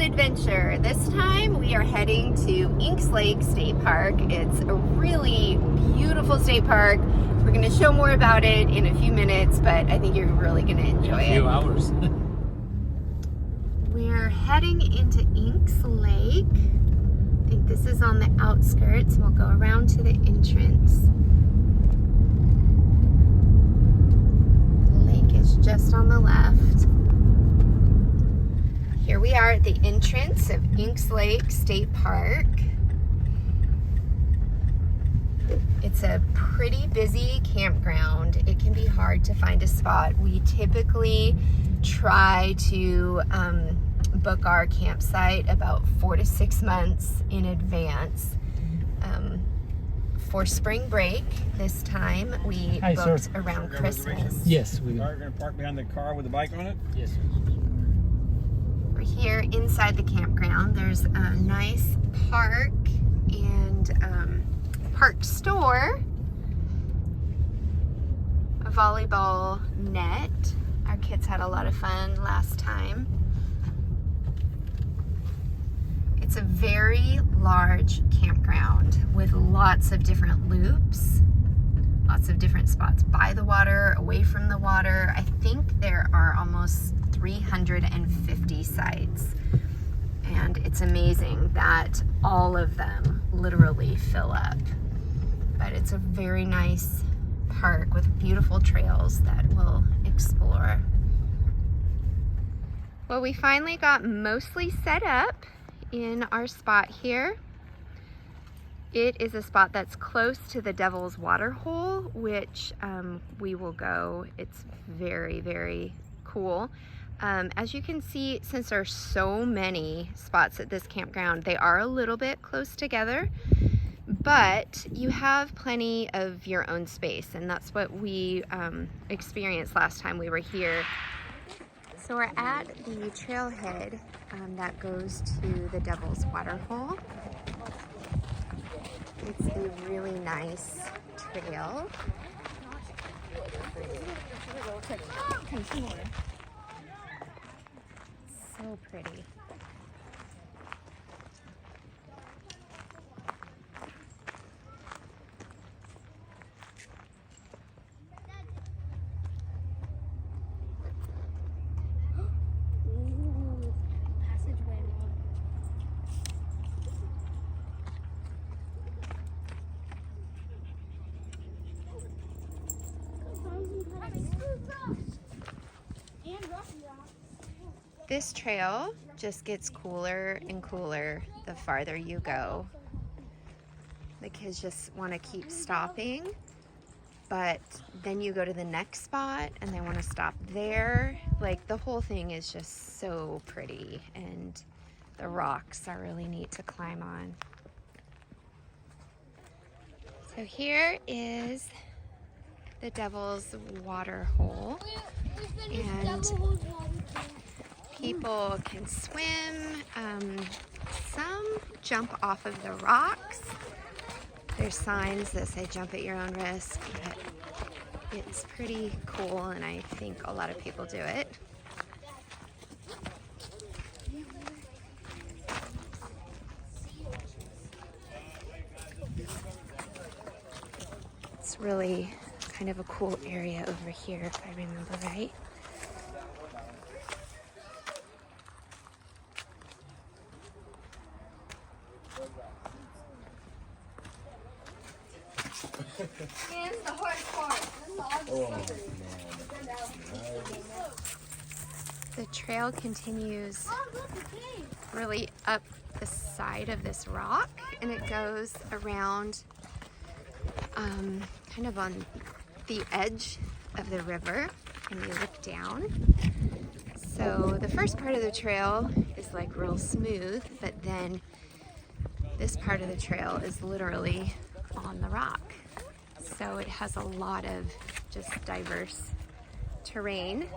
adventure. This time we are heading to Inks Lake State Park. It's a really beautiful state park. We're going to show more about it in a few minutes, but I think you're really going to enjoy it. A few hours. We're heading into Inks Lake. I think this is on the outskirts. We'll go around to the entrance. The lake is just on the left. Here we are at the entrance of Inks Lake State Park. It's a pretty busy campground. It can be hard to find a spot. We typically try to book our campsite about 4 to 6 months in advance. For spring break this time, we booked around Christmas. Yes, we are going to park behind the car with a bike on it? Yes, sir. We're here inside the campground. There's a nice park and park store, a volleyball net. Our kids had a lot of fun last time. It's a very large campground with lots of different loops, lots of different spots by the water, away from the water. I think there are almost 350 sites, and it's amazing that all of them literally fill up. But it's a very nice park with beautiful trails that we'll explore. Well, we finally got mostly set up in our spot here. It is a spot that's close to the Devil's Water Hole, which we will go. It's very, very cool. As you can see, since there are so many spots at this campground, they are a little bit close together, but you have plenty of your own space, and that's what we experienced last time we were here. So we're at the trailhead that goes to the Devil's Water Hole. It's a really nice trail. So pretty. This trail just gets cooler and cooler the farther you go. The kids just want to keep stopping, but then you go to the next spot and they want to stop there. Like, the whole thing is just so pretty, and the rocks are really neat to climb on. So here is the Devil's Water Hole, and people can swim. Some jump off of the rocks. There's signs that say jump at your own risk, but it's pretty cool, and I think a lot of people do it. It's really kind of a cool area over here, if I remember right. Here's the hard part. The trail continues really up the side of this rock, and it goes around kind of on the edge of the river, and you look down. So the first part of the trail is like real smooth, but then this part of the trail is literally on the rock. So it has a lot of just diverse terrain.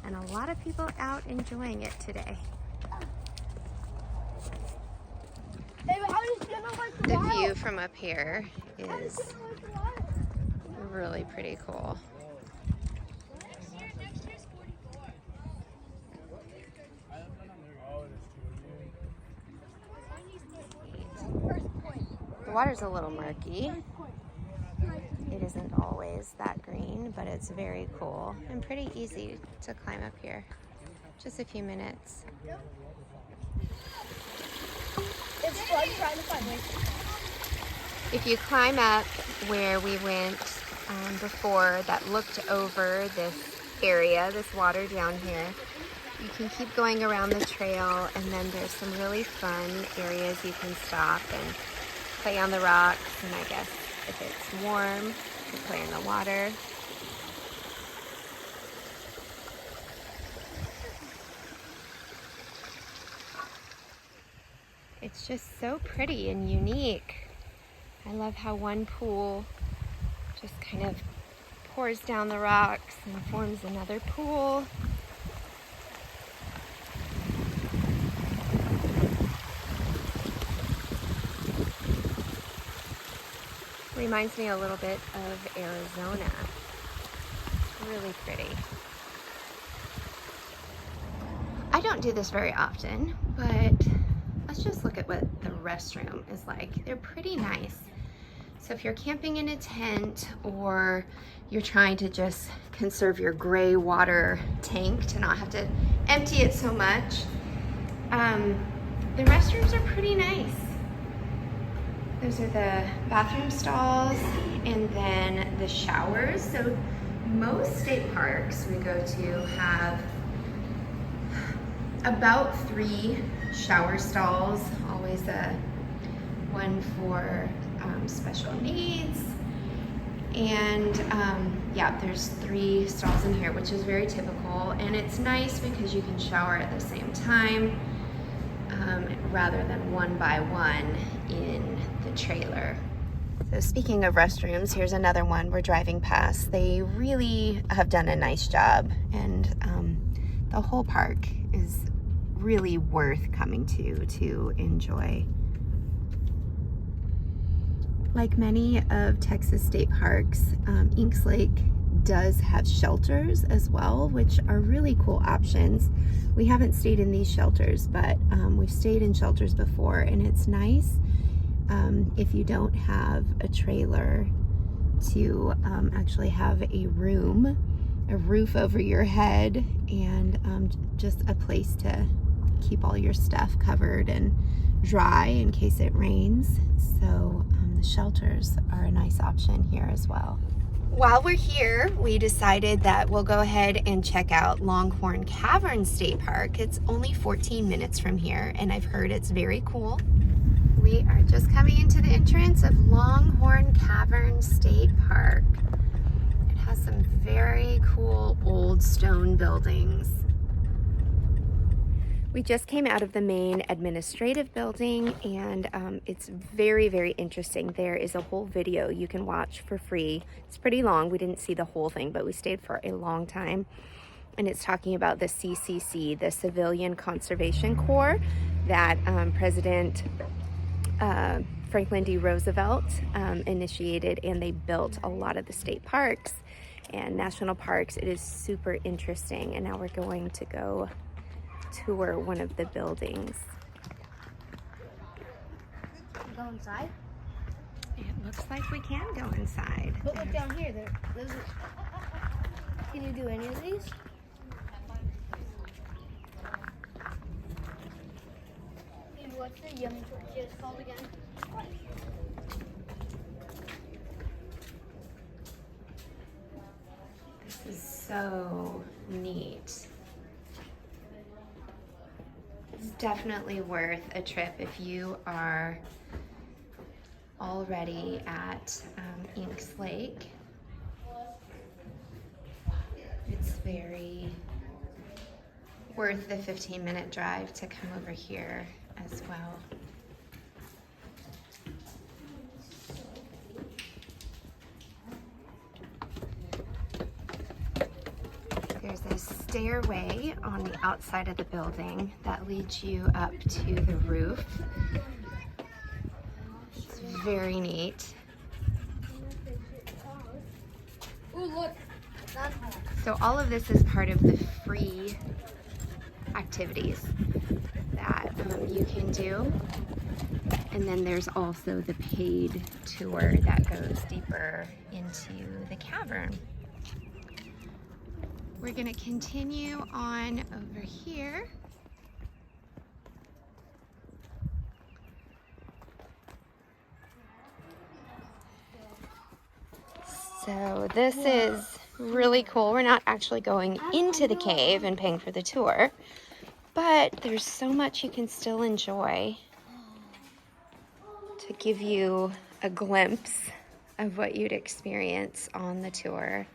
And a lot of people out enjoying it today. The view from up here is really pretty cool. water's a little murky. It isn't always that green, but it's very cool and pretty easy to climb up here. Just a few minutes. It's fun trying to find ways. If you climb up where we went before that looked over this area, this water down here, you can keep going around the trail, and then there's some really fun areas you can stop and play on the rocks, and I guess if it's warm, you can play in the water. It's just so pretty and unique. I love how one pool just kind of pours down the rocks and forms another pool. Reminds me a little bit of Arizona. It's really pretty. I don't do this very often, but let's just look at what the restroom is like. They're pretty nice. So if you're camping in a tent, or you're trying to just conserve your gray water tank to not have to empty it so much, the restrooms are pretty nice. Those are the bathroom stalls and then the showers. So most state parks we go to have about 3 shower stalls, always one for special needs. And yeah, there's 3 stalls in here, which is very typical. And it's nice because you can shower at the same time rather than one by one in the trailer. So speaking of restrooms, here's another one we're driving past. They really have done a nice job, and the whole park is really worth coming to enjoy. Like many of Texas state parks, Inks Lake does have shelters as well, which are really cool options. We haven't stayed in these shelters, but we've stayed in shelters before, and it's nice if you don't have a trailer to actually have a room, a roof over your head, and just a place to keep all your stuff covered and dry in case it rains. So the shelters are a nice option here as well. While we're here, we decided that we'll go ahead and check out Longhorn Cavern State Park. It's only 14 minutes from here, and I've heard it's very cool. We are just coming into the entrance of Longhorn Cavern State Park. It has some very cool old stone buildings. We just came out of the main administrative building, and it's very, very interesting. There is a whole video you can watch for free. It's pretty long. We didn't see the whole thing, but we stayed for a long time. And it's talking about the CCC, the Civilian Conservation Corps, that President Franklin D. Roosevelt initiated, and they built a lot of the state parks and national parks. It is super interesting, and now we're going to go tour one of the buildings. Go inside? It looks like we can go inside. But look down here. Can you do any of these? And what's the yummy tortillas called again? This is so neat. It's definitely worth a trip if you are already at Inks Lake. It's very worth the 15-minute drive to come over here as well. There's a stairway on the outside of the building that leads you up to the roof. It's very neat. Ooh, look. So all of this is part of the free activities that you can do. And then there's also the paid tour that goes deeper into the cavern. We're gonna continue on over here. So this is really cool. We're not actually going into the cave and paying for the tour, but there's so much you can still enjoy to give you a glimpse of what you'd experience on the tour.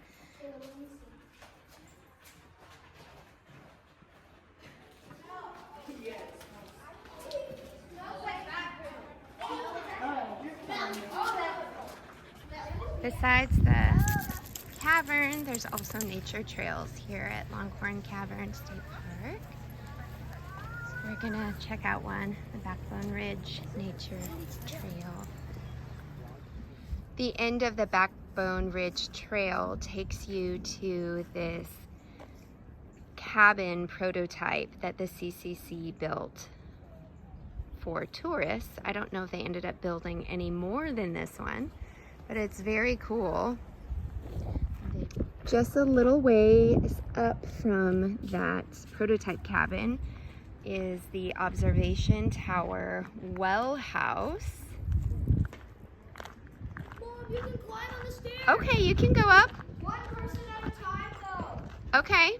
Besides the cavern, there's also nature trails here at Longhorn Cavern State Park. So we're gonna check out one, the Backbone Ridge Nature Trail. The end of the Backbone Ridge Trail takes you to this cabin prototype that the CCC built for tourists. I don't know if they ended up building any more than this one, but it's very cool. Just a little ways up from that prototype cabin is the observation tower well house. Mom, you can climb on the stairs. Okay, you can go up. One person at a time, though. Okay.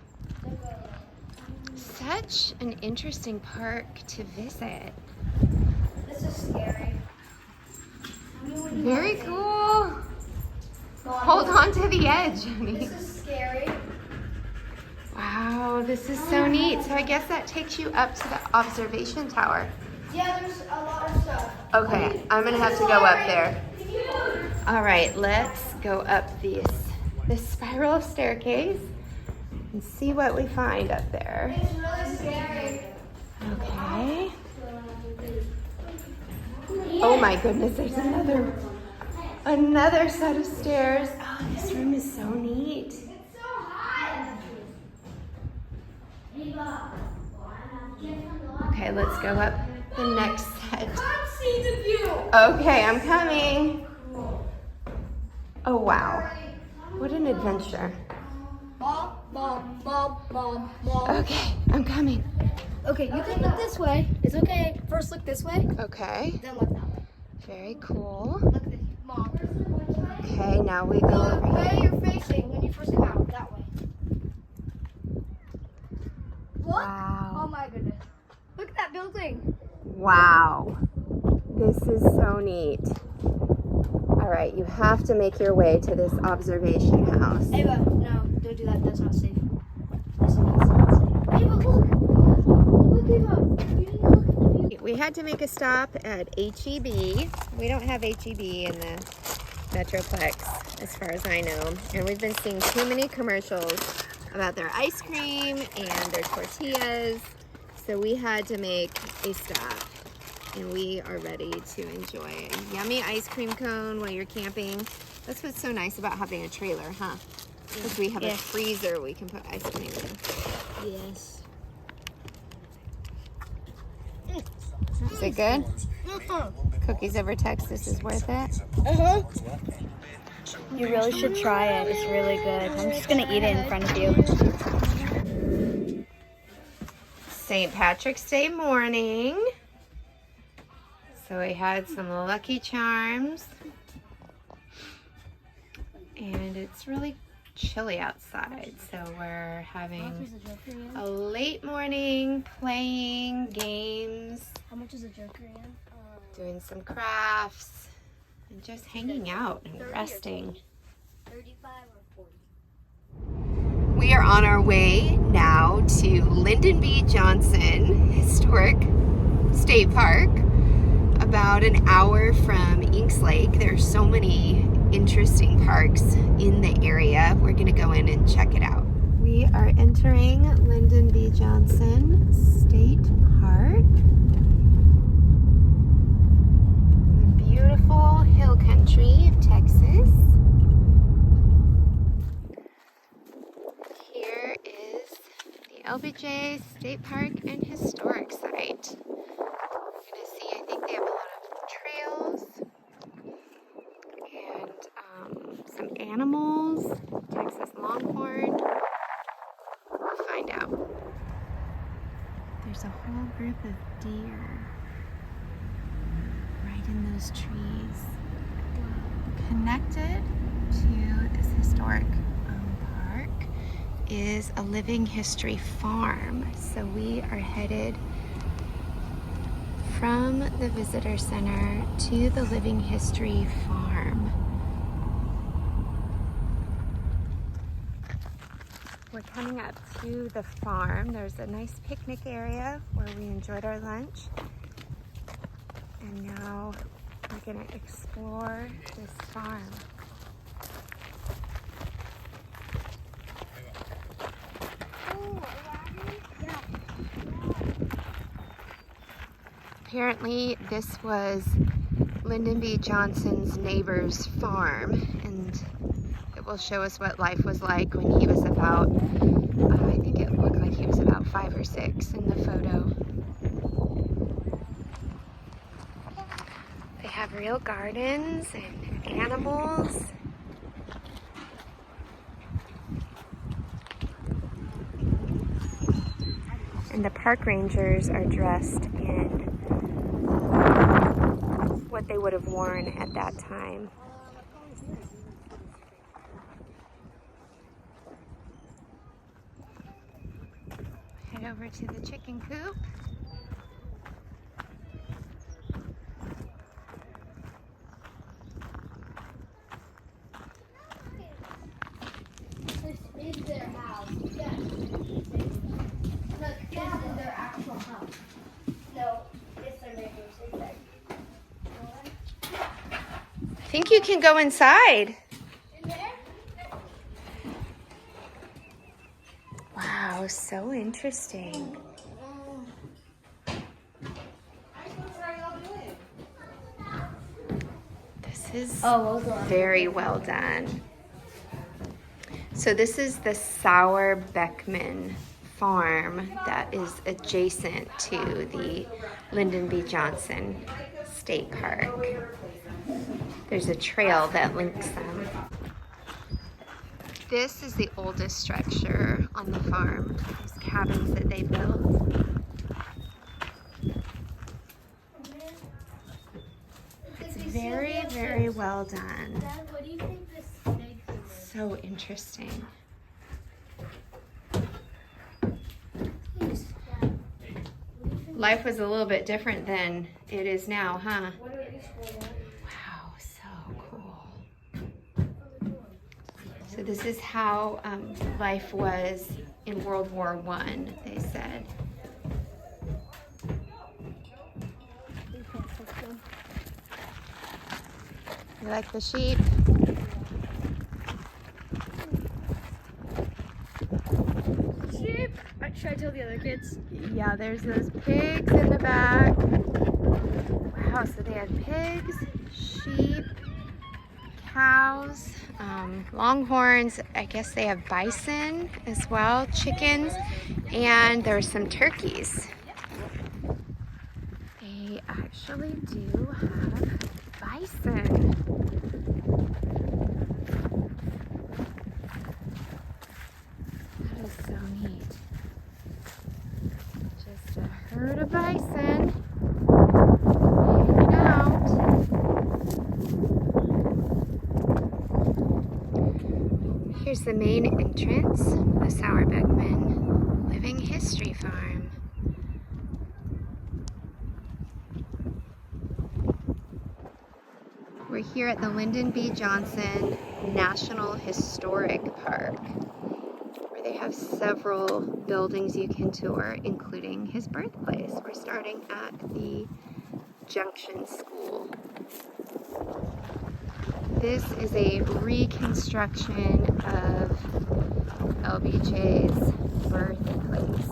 Such an interesting park to visit. This is scary. Very cool. Hold on to the edge, honey. This is scary. Wow, this is so neat. So I guess that takes you up to the observation tower. Yeah, there's a lot of stuff. Okay, I'm gonna have to go up there. All right, let's go up this spiral staircase and see what we find up there. It's really scary. Okay. Oh my goodness, there's another set of stairs. Oh, this room is so neat. It's so high. Okay, let's go up the next set. Come see the view. Okay, I'm coming. Oh wow, what an adventure. Mom, mom, mom, mom, mom. Okay, I'm coming. Okay, you can look this way. It's okay. First look this way, Okay, then look that way. very cool. Look this, Mom. Okay, now we go The over way here. you're facing when you first come out, that way. Look. Wow. Oh my goodness. Look at that building. Wow, this is so neat. All right, you have to make your way to this observation house. Ava, no, don't do that. That's not safe. That's not safe. Ava, look. Look, Ava. You need to look at the view. We had to make a stop at HEB. We don't have HEB in the Metroplex, as far as I know. And we've been seeing too many commercials about their ice cream and their tortillas. So we had to make a stop. And we are ready to enjoy a yummy ice cream cone while you're camping. That's what's so nice about having a trailer, huh? Because we have a freezer we can put ice cream in. Yes. Is it good? Cookies over Texas is worth it? Uh-huh. You really should try it. It's really good. I'm just going to eat it in front of you. St. Patrick's Day morning. So we had some Lucky Charms. And it's really chilly outside. So we're having a late morning, playing games, How much is a Joker in? doing some crafts, and just hanging out and resting. 35 or 40? We are on our way now to Lyndon B. Johnson Historic State Park, about an hour from Inks Lake. There's so many interesting parks in the area. We're gonna go in and check it out. We are entering Lyndon B. Johnson State Park. The beautiful hill country of Texas. Here is the LBJ State Park and Historic Site. We're gonna see, I think they have a lot of trails and some animals. Texas Longhorn. We'll find out. There's a whole group of deer right in those trees. Connected to this historic park is a living history farm. So we are headed from the visitor center to the living history farm. We're coming up to the farm. There's a nice picnic area where we enjoyed our lunch. And now we're gonna explore this farm. Apparently this was Lyndon B. Johnson's neighbor's farm, and it will show us what life was like when he was about, I think it looked like he was about 5 or 6 in the photo. They have real gardens and animals. And the park rangers are dressed in what they would have worn at that time. Head over to the chicken coop. This is their house. Yes. Look, this is their actual house. No, it's their neighbor's. I think you can go inside. In there? Wow, so interesting. This is very well done. So this is the Sauer Beckman farm that is adjacent to the Lyndon B. Johnson State Park. There's a trail that links them. This is the oldest structure on the farm. These cabins that they built. It's very, very well done. Dad, what do you think this snake is? So interesting. Life was a little bit different than it is now, huh? Wow, so cool. So this is how life was in World War I, they said. You like the sheep? Sheep. Should I tell the other kids? Yeah, there's those pigs in the back. Wow, so they had pigs, sheep, cows, longhorns. I guess they have bison as well, chickens, and there's some turkeys. They actually do have bison. That is so neat. Just a herd of bison hanging out. Here's the main entrance, the Sauer Beckman Living History Farm. We're here at the Lyndon B. Johnson National Historic Park, where they have several buildings you can tour, including his birthplace. We're starting at the Junction School. This is a reconstruction of LBJ's birthplace.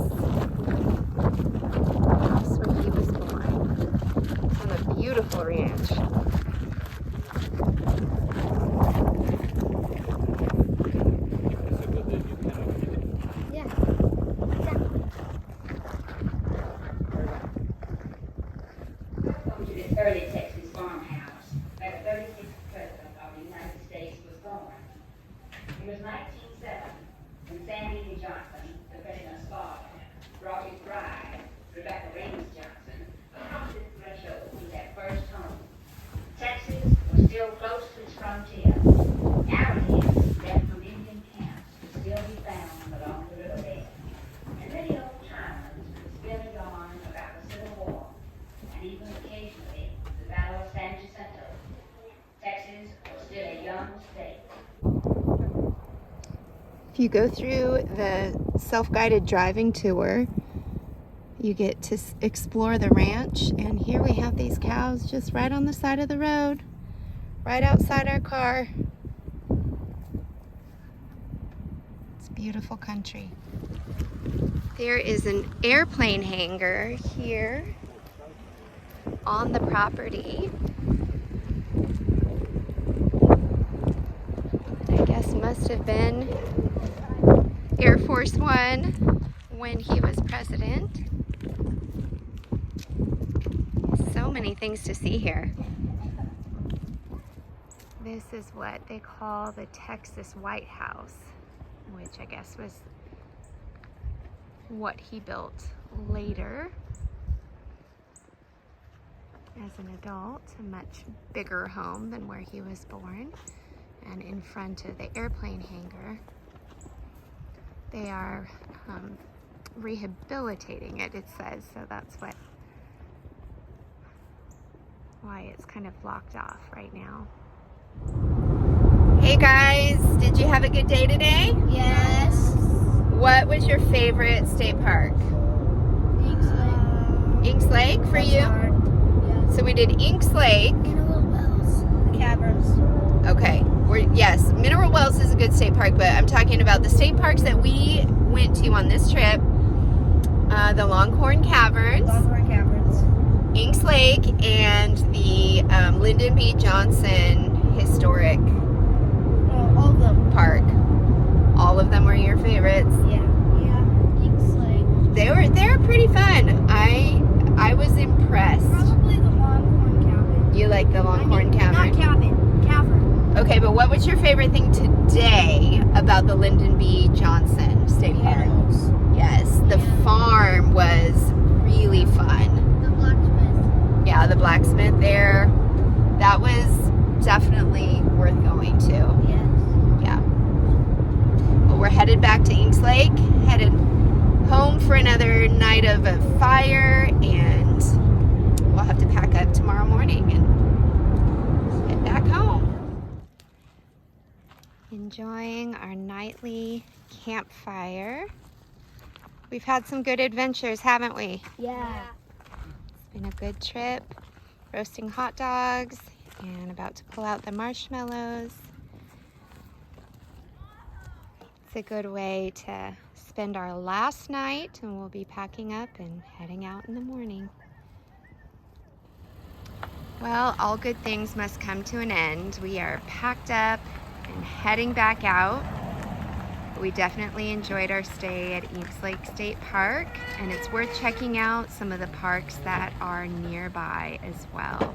The house where he was born. It's on a beautiful ranch. Yeah. 1907, when Sandy D. Johnson, the famous father, brought his bride, Rebecca Raines Johnson, across this threshold to their first home. Texas was still close to its frontier. Arrowheads left from Indian camps could still be found along the riverbed. And many old timers could spin a yarn about the Civil War, and even occasionally the Battle of San Jacinto. Texas was still a young state. If you go through the self-guided driving tour, you get to explore the ranch, and here we have these cows just right on the side of the road, right outside our car. It's beautiful country. There is an airplane hangar here on the property. I guess must have been Air Force One when he was president. So many things to see here. This is what they call the Texas White House, which I guess was what he built later as an adult, a much bigger home than where he was born. And in front of the airplane hangar, they are rehabilitating it, it says, so that's why it's kind of blocked off right now. Hey guys, did you have a good day today? Yes. What was your favorite state park? Inks Lake. Inks Lake for you? Yeah. So we did Inks Lake. Mineral Wells. Caverns. Okay, yes, Mineral Wells is a good state park, but I'm talking about the state parks that we went to on this trip. The Longhorn Caverns, Longhorn Caverns. Inks Lake, and the Lyndon B. Johnson Historic All of them. Park. All of them were your favorites. Yeah. Yeah. Inks Lake. They were pretty fun. I was impressed. Probably the Longhorn Cavern. You like the Longhorn Cavern? Not Cavern. Okay, but what was your favorite thing today about the Lyndon B. Johnson State Park? Animals. Yes, the farm was really fun. The blacksmith. Yeah, the blacksmith there. That was definitely worth going to. Yes. Yeah. Well, we're headed back to Inks Lake, headed home for another night of a fire, and we'll have to pack up tomorrow morning and head back home. Enjoying our nightly campfire. We've had some good adventures, haven't we? Yeah. It's been a good trip. Roasting hot dogs and about to pull out the marshmallows. It's a good way to spend our last night, and we'll be packing up and heading out in the morning. Well, all good things must come to an end. We are packed up and heading back out. We definitely enjoyed our stay at Inks Lake State Park, and it's worth checking out some of the parks that are nearby as well.